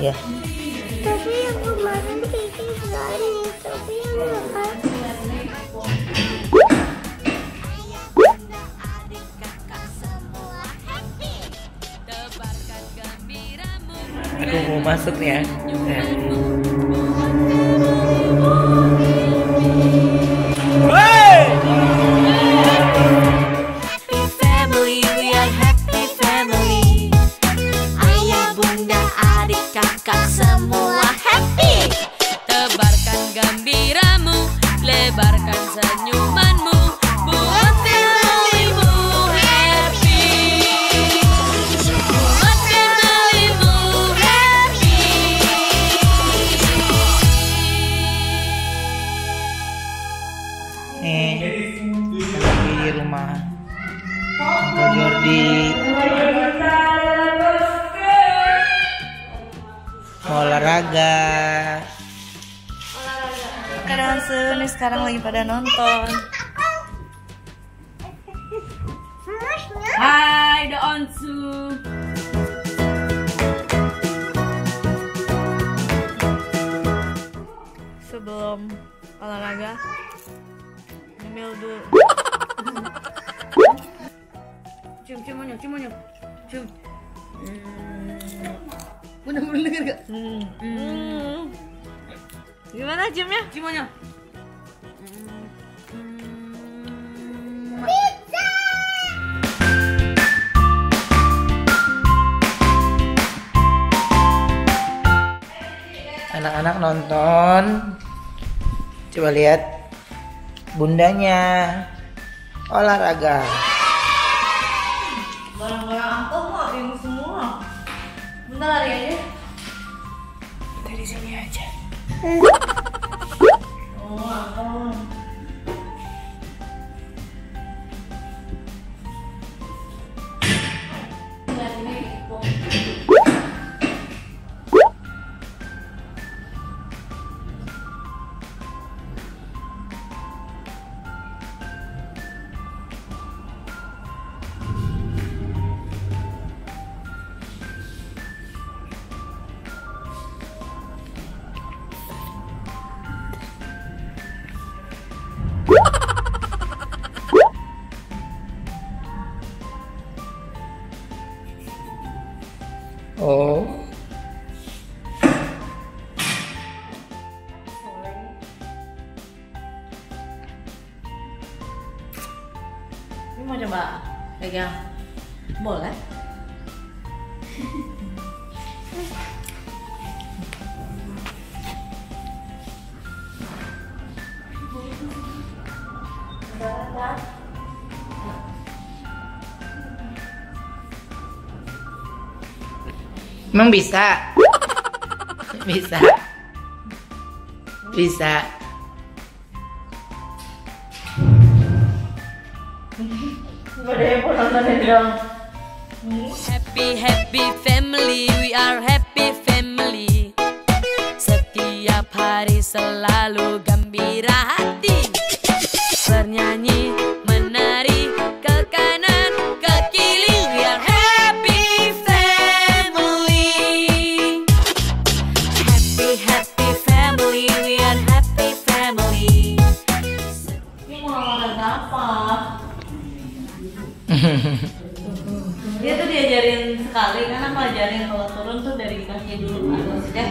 Ya. Tapi yang kemarin Kiki sekali, tapi yang kemarin. Aku mau masuk ya. Nah. Kakak semua happy. Tebarkan gembiramu, lebarkan senyumanmu, buat familymu happy. Buat familymu happy. Nih, di rumah Uncle Jordi. Olahraga. Nih sekarang lagi pada nonton. Hai, The Onsu. Sebelum olahraga, nyemil dulu. Cium monyok. Cium. Bener-bener denger gak? Gimana ciumnya? Ciumannya? Pizza! Anak-anak nonton. Coba lihat bundanya olahraga. Barang-barang aku mah bingung semua. Bentar lari aja. Kita di sini aja. Oh, ampun. Oh. Ini mau coba pegang? Boleh? Emang bisa? Bisa. Bisa. Happy family, we are happy family. Setiap hari selalu gembira hati. Bernyanyi, menari, ke kanan, ke kiri. We are happy family. Happy family, we are happy family. Ini mau olahraga apa? Dia tuh diajarin sekali, kan aku ajarin kalau turun tuh dari kaki dulu. Maksudnya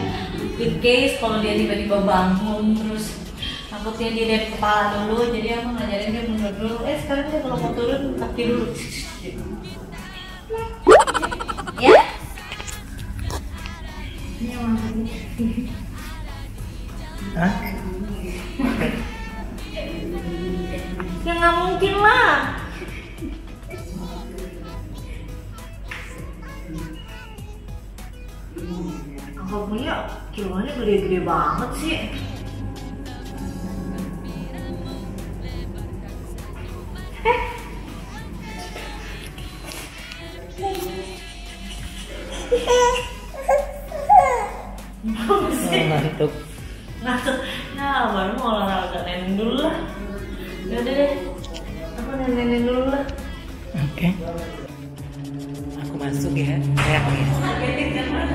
in case kalau dia tiba-tiba bangun terus takutnya dia dari kepala dulu, jadi aku ngajarin dia mundur dulu. Sekarang dia kalau mau turun kaki dulu. Ya? Ini yang maksudnya. Hah? Ya nggak mungkin lah. Aku punya kilonya gede-gede banget sih. Ngantuk. Nah, baru mau olahraga nenek dulu lah. Yaudah deh, aku nenek dulu lah. Oke. Aku masuk ya. Ya.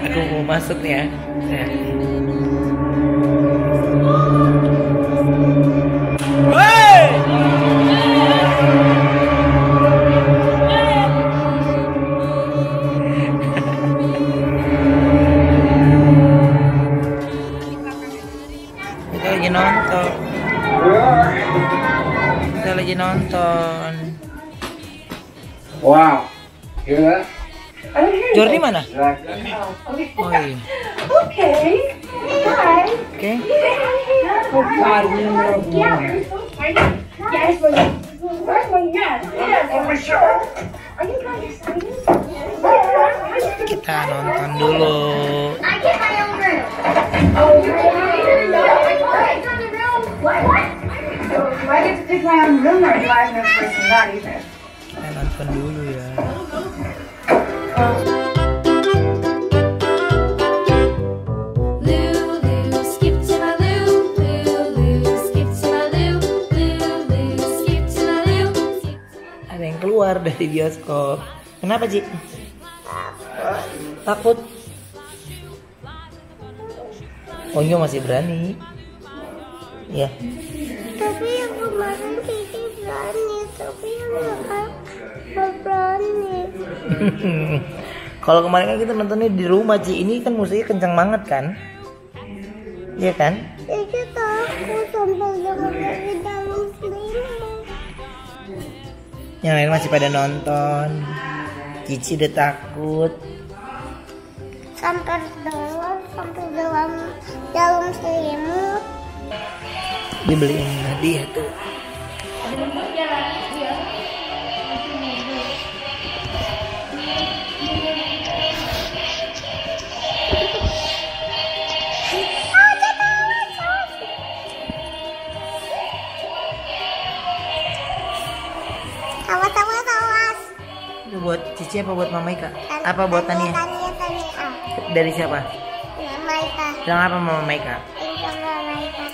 Aku mau masuk ya. Ya. Kita lagi nonton. Kita lagi nonton. Wow, hear that? Jordi mana? Exactly. Oh iya. Okay. Hi. Oke. Oh God, we love Yeah. women. Yes, but where's my yes? Yes. Oh, for sure. Are you guys excited? Kita nonton dulu. I get my own room. Oh, you get your room? What? Do I get to pick my own room or do I have no choice in that either? Kita nonton dulu ya. Lulu, skip to my Lou. Lulu, skip to my Lou. Lulu, skip to my Lou. Ada yang keluar dari bioskop. Kenapa, Ci? Takut. Onyo masih berani. Ya. Tapi yang kemarin Kiki berani, tapi yang sekarang nggak berani. Kalau kemarin kan kita nontonnya di rumah, Ci. Ini kan musiknya kencang banget kan? Iya kan? Kiki takut sampai jangan di dalam selimut. Yang lain masih pada nonton. Cici udah takut. Sampai dalam selimut. Dibeliin hadiah tuh. Awas. Itu buat Cici apa buat Mama Ika? Apa buat Tania? Tania. Dari siapa? Mama Ika. Bilang apa Mama Ika? Mama Ika.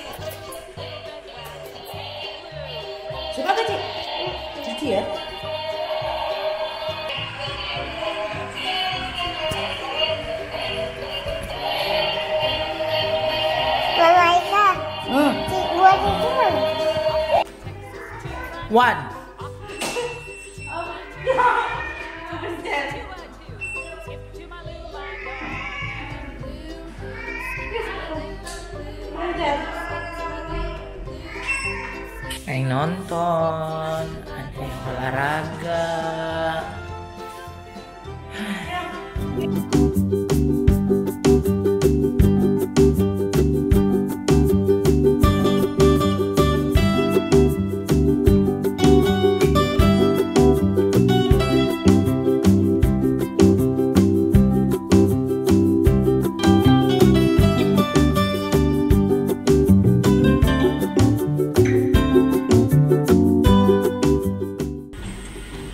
Suka apa, Ci? Cici ya? Mama Ika. Buat itu mana? One. Ada yang nonton, ada yang olahraga.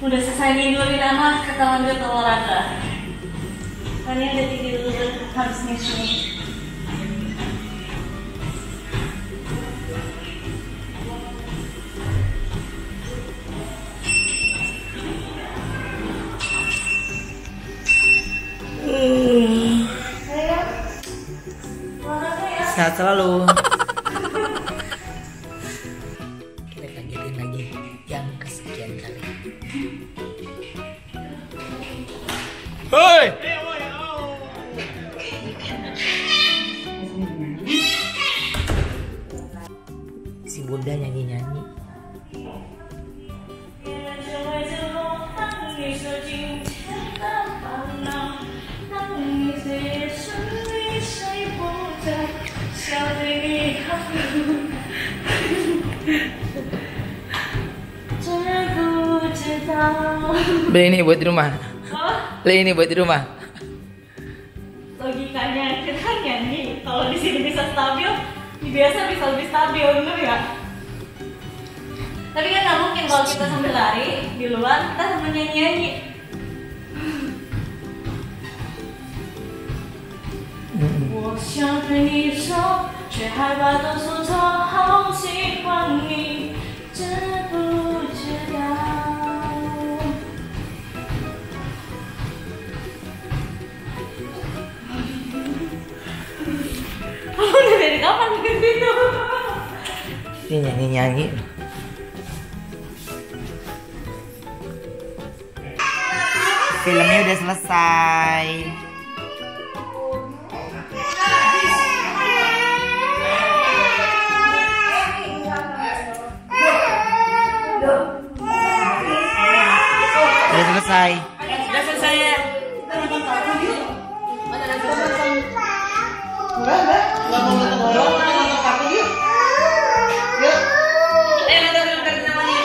Udah selesai tidurin anak, kita lanjut olahraga. Tania udah tidur, harus nyusul. Sehat selalu. Kita lanjutin lagi yang kesekian kali. Hoi! Si Bunda nyanyi-nyanyi. Beli ini buat di rumah. Beli ini buat di rumah. Logikanya kita kan nyanyi, kalau di sini bisa stabil, biasa bisa lebih stabil, bener ya? Tapi kan nggak mungkin kalau kita sambil lari di luar kita sambil nyanyi-nyanyi. Ini nyanyi-nyanyi. Filmnya udah selesai. Udah selesai. Udah selesai ya. Ayo nonton film kartun sama dia.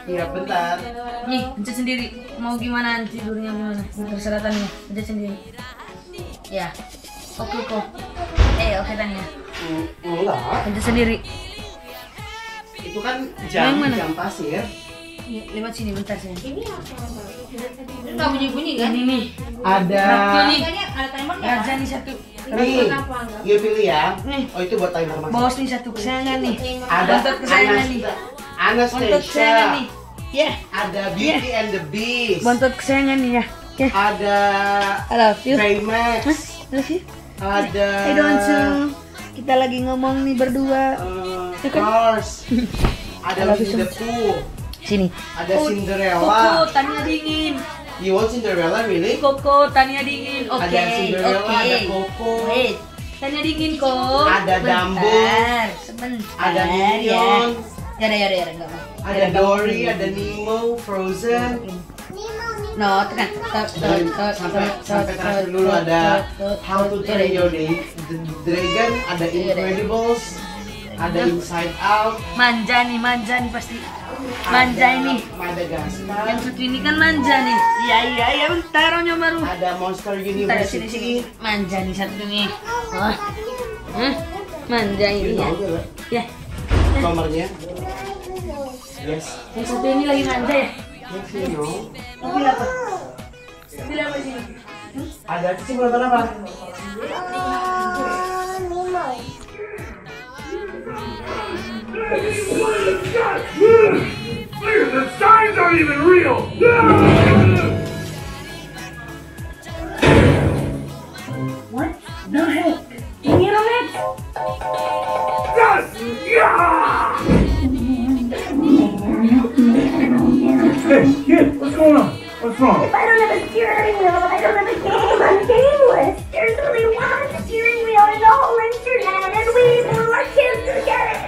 Iya bentar. Nih, pencet sendiri. Mau gimana tidurnya gimana? Terserah Tania. Pencet sendiri. Ya. Oke kok. Oke Tania. Enggak. Pencet sendiri. Itu kan Yang mana? jam pasir. Lewat sini bentar sih. Enggak bunyi-bunyi kan? Ini nih. Ada. Nih. Ada timer enggak? Ada nih satu. Nih, you pilih ya. Oh itu buat timer mas. Bos nih satu kesayangan nih. Ada Bontot kesayangan nih. Bontot kesayangan nih. Ya. Ada Beauty and the Beast. Bontot kesayangan nih ya. Ya. Ada I love you. Baymax. Love you. Ada. Hey Donsu. Kita lagi ngomong nih berdua. Cars. Ada Winnie the Pooh. Sini. Ada Koko, Cinderella. Tania dingin. You want Cinderella really? Koko, Tania dingin. Oke. Ada Cinderella, oke. ada Koko. Wait. Tania dingin kok. Ada Dumbo. Sebentar. Ada Minion. Ya enggak mau. Ada Dory, ada Nemo, Frozen. No, tekan. Sampai terakhir dulu ada How to Train Your Dragon, ada Incredibles, ada Inside Out, Manja nih pasti. Manja ada ini. Madagascar, Yang satu ini kan manja nih. Iya, bentar Onyo baru. ada Monster Bentar sini. University. Manja nih satu nih. Oh. Manja ini ya. Ya. Nomornya. Yes. Yang satu ini lagi manja ya. Yes, you know. Mobil apa? Mobil apa sini? Ada kucing berapa apa? The signs aren't even real! What the heck? Can you know it? Yes! Yeah! Hey, kid, what's going on? What's wrong? I don't have a steering wheel. I don't have a game. I'm gameless. There's only one steering wheel in the whole internet, and we blew our kids to get it.